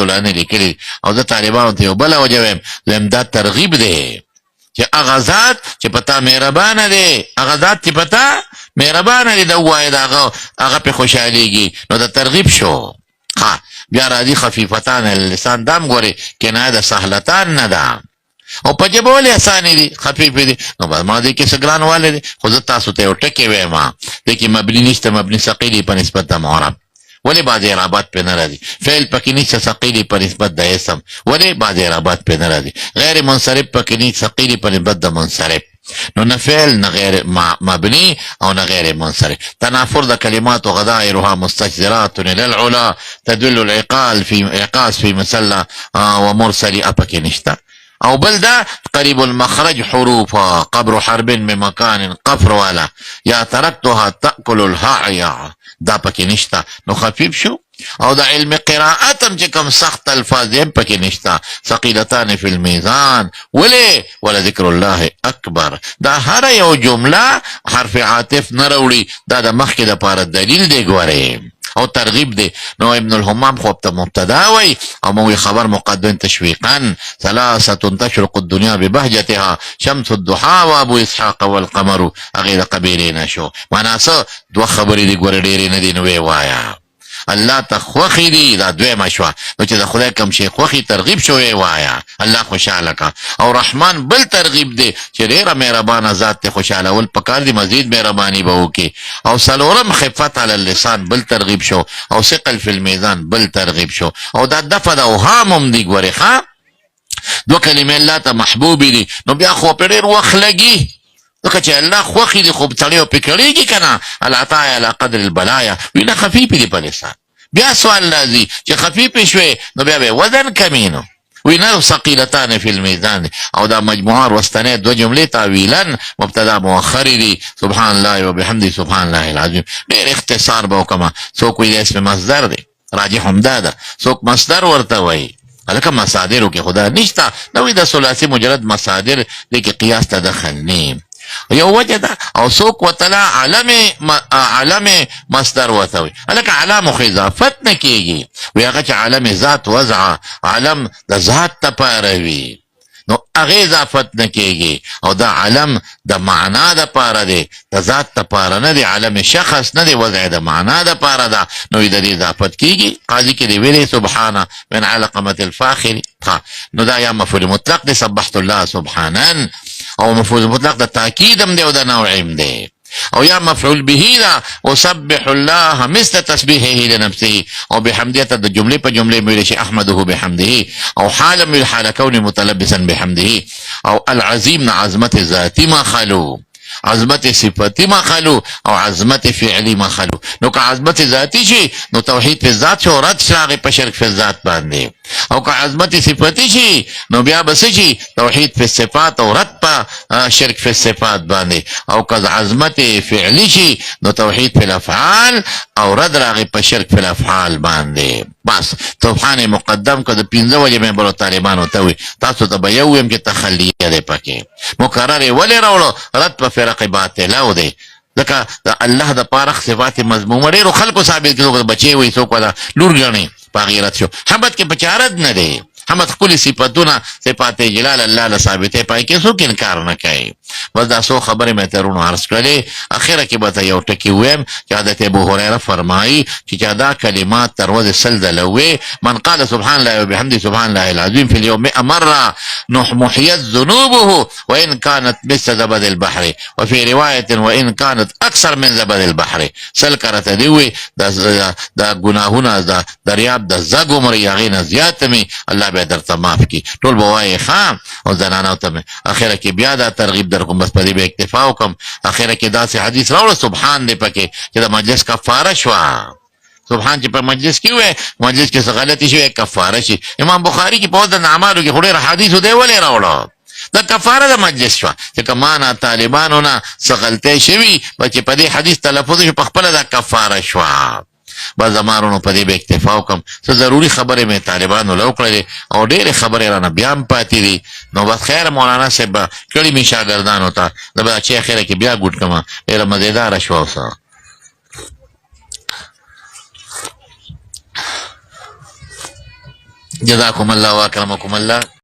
الله نه لیکلي. او زه طالبانو ته یو بله وجه وایم، دویم دا ترغیب دی چې هغه ذات چې په تا مهربانه دی، هغه ذات چې په تا مهربانه دی، دا ووایه د هغه پې خوشحالېږي، نو د ترغیب شو. ها بیا راځي خفیفتان اللسان، دام ګورې کنایه د سهلتان نه ده. او په ژبه ولې اسانې دي، خفیفې دي. نو بس ما دې کې څه ګرانوالی دی، خو زه تاسو ته یو ټکې وایم، دې کې مبني نشته، مبني ثقیلې په نسبت د معرب. ولې بعضې اعرابات پې نه راځي؟ فعل پکې نشته ثقیلې په نسبت د اسم، ولې بعضې اعرابات پې نه راځي؟ غیر منصرف پکې نشته ثقیلې په نسبت د منصرف. نو نه فعل نه غیر مبني او نه غیر منصرف. تنافر د کلمات غدائرها مستجزرات للعلا تدل العقاص في مسلى ومرسل اپکې نشته. او بل دا قریب المخرج حروفا قبر حرب بمکان قفر والا یا ترکتها تأکل الهاعیا، دا پکې نشته. نو خفیف شو. او دا علم قراءت هم چې کم سخت الفاظ هم پکې نشته. ثقیلتان فی المیزان، ولی ولا ذکر الله اکبر. دا هر یو جمله حرف عاطف نه راوړي، دا د مخکې دپاره دلیل دی ګورئ او ترغیب دی. نو ابن الحمام خو ته مبتدا وی او موی خبر مقدم تشویقا ثلاثه تشرق الدنيا ببهجتها شمس الضحى وابو اسحاق والقمر، هغې د قبیلې نه شو. معنا څه؟ دوه خبرې دي ګوره، ډېرې نه دي. نو ویې وایه الله ته خوښې دي، دا دویمه شوه. نو چې د خدای کوم شی خوښې ترغیب شو ویې وایه الله خوشحاله کا. او رحمان بل ترغیب دی چې ډېره مهربانه ذات ته خوشحالول پکار دي، مزید مهرباني به وکړي. او څلورم خفت علی اللسان بل ترغیب شو. او ثقل فی المیزان بل ترغیب شو. او دا دفع د اوهام هم دي ګورې ښه، دو کلمې الله ته محبوبې دي. نو بیا خو پې ډېر وخت لګي، ځکه چې الله خوښې دي خو سړی پې کړېږي که نه. العطایا علی قدر البلایا، وینه خفیفې دي په لسان. بیا سوال راځي چې خفیفې شوې نو بیا به وزن کمی نو وینه ثقیلتان فی المیزان. او دا مجموعه وروستنۍ دوه جملې تاویلا مبتدا مؤخرې دي. سبحان الله وبحمده سبحان الله العظیم. ډېر اختصار به وکړمه. څوک وایي اسم مصدر دی، راجح همدا ده. څوک مصدر ورته وایي، هلکه مصادرو کې خدا نشته. نو وایي د ثلاثي مجرد مصادر دې کې قیاس ته دخل نه یو وجه ده. او څوک ورته علم مصدر ورته وایي، هلکه علم خو اضافت نه کېږي. وایي هغه چې علم ذات وضع علم د ذات دپاره وي، نو هغې اضافت نه کېږي. او دا علم د معنا دپاره دی، د ذات دپاره نه دی. علم شخص نه دی، وضع د معنا دپاره ده. نو د دې اضافت کېږي. قاضي کې دی ویلې سبحانه من علقمة الفاخر. نو دا یا مفعول مطلق دی، سبحت الله سبحانا. او مفعول مطلق د تاکید هم دی او د نوع هم دی. او یا مفعول به دا وسبح الله مثل تسبیحه لنفسه. او بحمده ته د جملې په جملې ویل شي احمده بحمده. او حال من حال كون متلبسا بحمده. او العظیم نه عظمت ذاتی ما خلو، عظمت صفتی ما خلو، او عظمت فعلی ما خلو. نو که عظمت ذاتی شي نو توحید په ذات شو، رد شاغه په شرک په ذات باندې. او که عظمت صفتی شي نو بیا بس شي توحید په صفات او رد په شرک په صفات باندې. او که عظمت فعلی شي نو توحید په الافعال او رد راغه په شرک په الافعال باندې. بس سبحان مقدم که د 15 وجه مې بلو طالبانو ته وي، تاسو ته به یو ویم چې تخلیه دی پکې. مکرر ولې راوړو؟ رد په فرق باطله و دی. ځکه د الله د پاره صفات مذمومه ډېرو خلکو ثابت کړي. بچی وایي څوک ولا لور ګڼي په غیرت شو. حمد کې بچارت نه دی، حمد خپل صفاتونه صفات جلال الله له ثابتې پای کې څوک انکار نه کوي. بس دا څو خبرې مې ترونه عرض کړلې. اخره کې به ته یو ټکي ویم چې حضرت ابو هریره فرمایي چې دا کلمات تر ورځې سل ځله ووایي. من قال سبحان الله وبحمده سبحان الله العظیم في اليوم 100 مرة محيت ذنوبه وإن كانت مثل زبد البحر وفي رواية وإن كانت أكثر من زبد البحر. سل کرته دی وي دا ګناهونه د دریاب د زګ عمر هغې نه زیات مې الله به درته معاف کړي. ټول به وایي ښه. او زنانو ته مې اخره کې بیا دا ترغیب در کوم، بس په دې به اکتفا وکړم. اخره کې داسې حدیث راوړه سبحان دی پکې چې د مجلس کفاره شوه. سبحان چې په مجلس کې وای، مجلس کې څه غلطي شوې کفاره شي. امام بخاري کې په وزن اعمالو کې خو ډېر حدیثو دی ولې راوړه؟ دا کفاره د مجلس شوه چې که مانا طالبانو نه څه غلطۍ شوي چې په دې حدیث تلفظ شو، په خپله دا کفاره شوه. بس زمانونو په دې به اکتفا وکړم. څه ضروري خبرې مې طالبانو له وکړلې او ډېرې خبرې رانه بیا هم پاتې دي. نو بس خیر مولانا صاحب به کړي مې شاګردانو ته، زه به چې اخره کې بیا ګوټ کړم. ډېره مزېداره شوه اوسه. جزاكم الله واكرمكم الله.